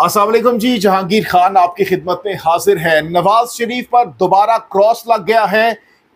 अस्सलाम वालेकुम जी, जहांगीर खान आपकी खिदमत में हाजिर है। नवाज शरीफ पर दोबारा क्रॉस लग गया है।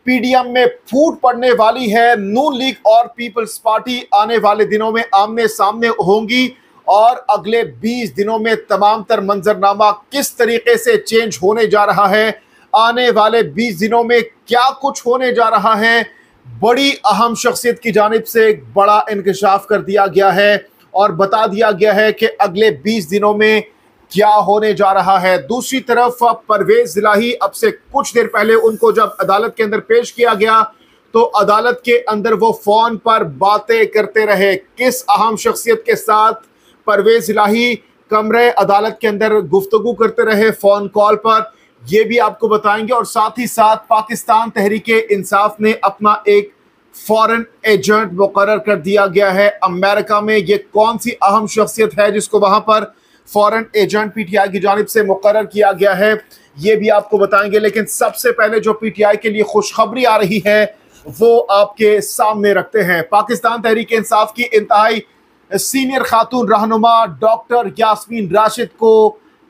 पीडीएम में फूट पड़ने वाली है। नून लीग और पीपल्स पार्टी आने वाले दिनों में आमने सामने होंगी और अगले 20 दिनों में तमाम तर मंजरनामा किस तरीके से चेंज होने जा रहा है, आने वाले 20 दिनों में क्या कुछ होने जा रहा है, बड़ी अहम शख्सियत की जानिब से एक बड़ा इंकशाफ कर दिया गया है और बता दिया गया है कि अगले 20 दिनों में क्या होने जा रहा है। दूसरी तरफ परवेज इलाही, अब से कुछ देर पहले उनको जब अदालत के अंदर पेश किया गया तो अदालत के अंदर वो फोन पर बातें करते रहे। किस अहम शख्सियत के साथ परवेज इलाही कमरे अदालत के अंदर गुफ्तगू करते रहे फोन कॉल पर, ये भी आपको बताएंगे। और साथ ही साथ पाकिस्तान तहरीके इंसाफ ने अपना एक फॉरेन एजेंट मुकर्रर कर दिया गया है अमेरिका में। ये कौन सी अहम शख्सियत है जिसको वहां पर फॉरेन एजेंट पीटीआई की जानिब से मुकर्रर किया गया है, ये भी आपको बताएंगे। लेकिन सबसे पहले जो पीटीआई के लिए खुशखबरी आ रही है वो आपके सामने रखते हैं। पाकिस्तान तहरीक इंसाफ की इंतहाई सीनियर खातून रहनुमा डॉक्टर यास्मीन राशिद को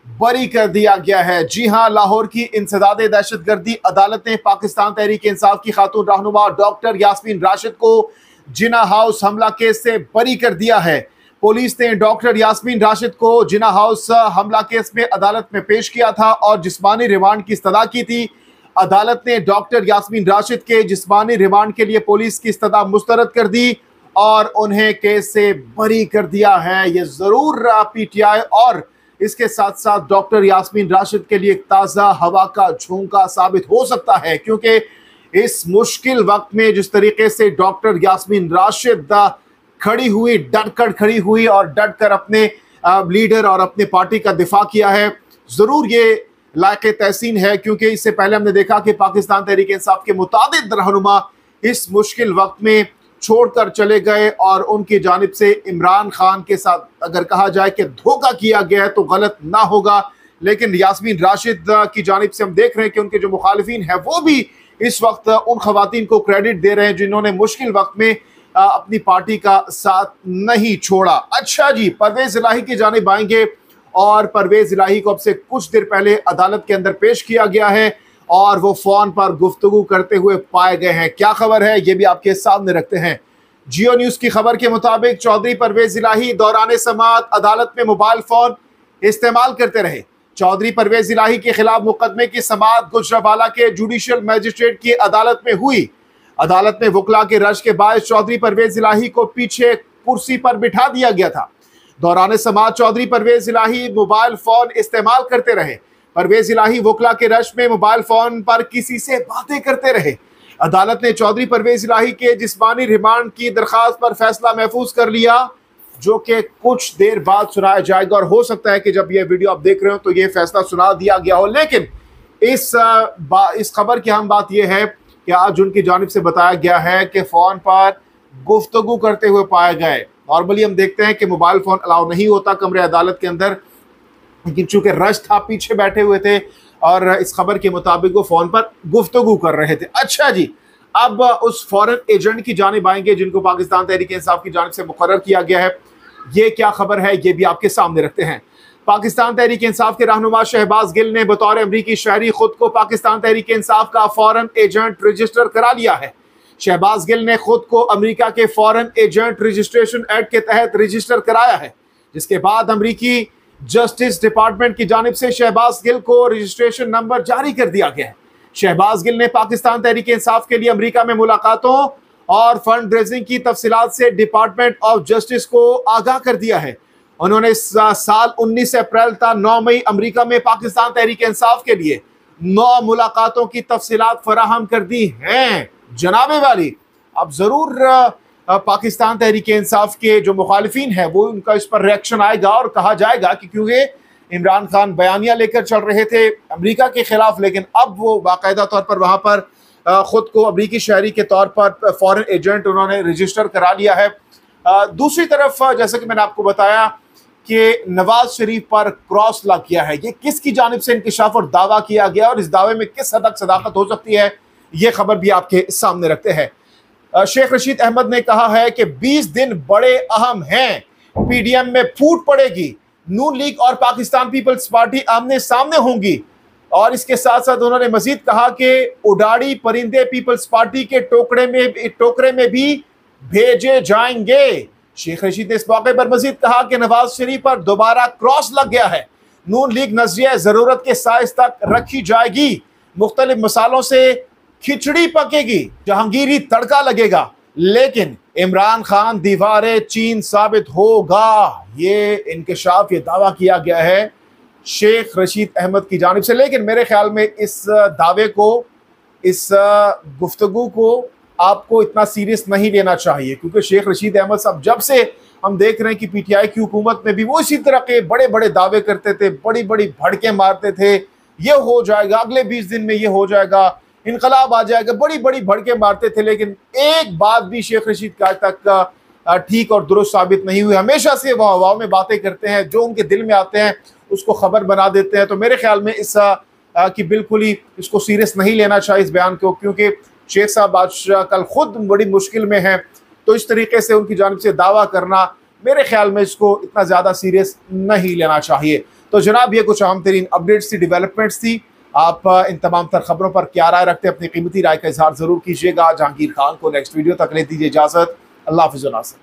बरी कर दिया गया है। जी हां, लाहौर की इंसदादे दहशतगर्दी अदालत ने पाकिस्तान तहरीक इंसाफ की खातून रहनुमा डॉक्टर यास्मीन राशिद को जिना हाउस हमला केस से बरी कर दिया है। पुलिस ने डॉक्टर यास्मीन राशिद को जिना हाउस हमला केस में अदालत में पेश किया था और जिस्मानी रिमांड की इस्तदा की थी। अदालत ने डॉक्टर यास्मीन राशिद के जिस्मानी रिमांड के लिए पुलिस की इस्तदा मुस्तरद कर दी और उन्हें केस से बरी कर दिया है। ये जरूर पीटीआई और इसके साथ साथ डॉक्टर यास्मीन राशिद के लिए एक ताज़ा हवा का झोंका साबित हो सकता है, क्योंकि इस मुश्किल वक्त में जिस तरीके से डॉक्टर यास्मीन राशिद खड़ी हुई, डटकर खड़ी हुई और डटकर अपने लीडर और अपने पार्टी का दिफा किया है, जरूर ये लायक तहसीन है। क्योंकि इससे पहले हमने देखा कि पाकिस्तान तहरीक इंसाफ के मुतादिद रहनुमा इस मुश्किल वक्त में छोड़कर चले गए और उनकी जानिब से इमरान खान के साथ अगर कहा जाए कि धोखा किया गया है तो गलत ना होगा। लेकिन यास्मीन राशिद की जानिब से हम देख रहे हैं कि उनके जो मुखालिफिन है वो भी इस वक्त उन खवातीन को क्रेडिट दे रहे हैं जिन्होंने मुश्किल वक्त में अपनी पार्टी का साथ नहीं छोड़ा। अच्छा जी, परवेज इलाही की जानिब आएंगे और परवेज इलाही को अब से कुछ देर पहले अदालत के अंदर पेश किया गया है और वो फोन पर गुफ्तगू करते हुए पाए गए हैं। क्या खबर है ये भी आपके सामने रखते हैं। जियो न्यूज की खबर के मुताबिक चौधरी परवेज इलाही दौरान समाअत अदालत में मोबाइल फोन इस्तेमाल करते रहे। चौधरी परवेज इलाही के खिलाफ मुकदमे की समाअत गुजरावाला के जुडिशियल मजिस्ट्रेट की अदालत में हुई। अदालत में वकला के रश के बायस चौधरी परवेज इलाही को पीछे कुर्सी पर बिठा दिया गया था। दौरान समाअत चौधरी परवेज इलाही मोबाइल फोन इस्तेमाल करते रहे। परवेज इलाही वकला के रश में मोबाइल फोन पर किसी से बातें करते रहे। अदालत ने चौधरी परवेज इलाही के जिस्मानी रिमांड की दरखास्त पर फैसला महफूज कर लिया, जो कि कुछ देर बाद सुनाया जाएगा। और हो सकता है कि जब ये वीडियो आप देख रहे हो तो ये फैसला सुना दिया गया हो। लेकिन इस खबर की अहम बात यह है कि आज उनकी जानिब से बताया गया है कि फोन पर गुफ्तगू करते हुए पाए गए। नॉर्मली हम देखते हैं कि मोबाइल फोन अलाउ नहीं होता कमरे अदालत के अंदर, लेकिन चूंकि रश था, पीछे बैठे हुए थे और इस खबर के मुताबिक वो फोन पर गुफ्तगू कर रहे थे। अच्छा जी, अब उस फॉरेन एजेंट की जानिब आएंगे जिनको पाकिस्तान तहरीक इंसाफ की जानिब से मुकर्रर किया गया है। ये क्या खबर है ये भी आपके सामने रखते हैं। पाकिस्तान तहरीक इंसाफ के रहनुमा शहबाज गिल ने बतौर अमरीकी शहरी खुद को पाकिस्तान तहरीक इंसाफ का फॉरेन एजेंट रजिस्टर करा लिया है। शहबाज गिल ने खुद को अमेरिका के फॉरेन एजेंट रजिस्ट्रेशन एक्ट के तहत रजिस्टर कराया है, जिसके बाद अमरीकी जस्टिस डिपार्टमेंट की जानिब से शहबाज गिल को रजिस्ट्रेशन नंबर जारी कर दिया गया है। शहबाज गिल ने पाकिस्तान तहरीक इंसाफ के लिए अमेरिका में मुलाकातों और फंड रेजिंग की तफसीलात से डिपार्टमेंट ऑफ जस्टिस को आगाह कर दिया है। उन्होंने साल 19 अप्रैल तक 9 मई अमेरिका में पाकिस्तान तहरीक इंसाफ के लिए 9 मुलाकातों की तफसीलात फराहम कर दी हैं। जनाबे वाली, अब जरूर पाकिस्तान तहरीक इंसाफ के जो मुखालिफिन है वो उनका इस पर रिएक्शन आएगा और कहा जाएगा कि क्योंकि इमरान खान बयानिया लेकर चल रहे थे अमेरिका के खिलाफ, लेकिन अब वो बाकायदा तौर पर वहां पर खुद को अमेरिकी शहरी के तौर पर फॉरेन एजेंट उन्होंने रजिस्टर करा लिया है। दूसरी तरफ जैसे कि मैंने आपको बताया कि नवाज शरीफ पर क्रॉस लग गया है। ये किसकी जानिब से इंकशाफ और दावा किया गया और इस दावे में किस हद तक सदाकत हो सकती है, ये खबर भी आपके सामने रखते हैं। शेख रशीद अहमद ने कहा है कि 20 दिन बड़े अहम हैं, पीडीएम में फूट पड़ेगी, नून लीग और पाकिस्तान पीपल्स पार्टी आमने सामने होंगी। और इसके साथ साथ उन्होंने मजीद कहा कि उड़ाड़ी परिंदे पीपल्स पार्टी के टोकरे में भी भेजे जाएंगे। शेख रशीद ने इस मौके पर मजीद कहा कि नवाज शरीफ पर दोबारा क्रॉस लग गया है। नून लीग नजरिया जरूरत के साइज तक रखी जाएगी, मुख्तलिफ मसालों से खिचड़ी पकेगी, जहांगीरी तड़का लगेगा, लेकिन इमरान खान दीवारे चीन साबित होगा। ये इंकशाफ, ये दावा किया गया है शेख रशीद अहमद की जानिब से। लेकिन मेरे ख्याल में इस दावे को, इस गुफ्तगू को आपको इतना सीरियस नहीं लेना चाहिए, क्योंकि शेख रशीद अहमद साहब जब से हम देख रहे हैं कि पीटीआई की हुकूमत में भी वो इसी तरह के बड़े बड़े दावे करते थे, बड़ी बड़ी भड़के मारते थे, ये हो जाएगा, अगले 20 दिन में ये हो जाएगा, इनकलाब आ जाएगा, बड़ी बड़ी भड़के मारते थे। लेकिन एक बात भी शेख रशीद का आज तक ठीक और दुरुस्त साबित नहीं हुई। हमेशा से वो हवाओं में बातें करते हैं, जो उनके दिल में आते हैं उसको खबर बना देते हैं। तो मेरे ख्याल में इस कि बिल्कुल ही इसको सीरियस नहीं लेना चाहिए इस बयान को, क्योंकि शेख साहब आज कल खुद बड़ी मुश्किल में हैं। तो इस तरीके से उनकी जानिब से दावा करना, मेरे ख्याल में इसको इतना ज़्यादा सीरियस नहीं लेना चाहिए। तो जनाब, ये कुछ अहम तरीन अपडेट्स थी, डेवलपमेंट्स थी। आप इन तमाम तर खबरों पर क्या राय रखते हैं, अपनी कीमती राय का इजहार जरूर कीजिएगा। जहांगीर खान को नेक्स्ट वीडियो तक ले दीजिए इजाज़त। अल्लाह हाफ़िज़।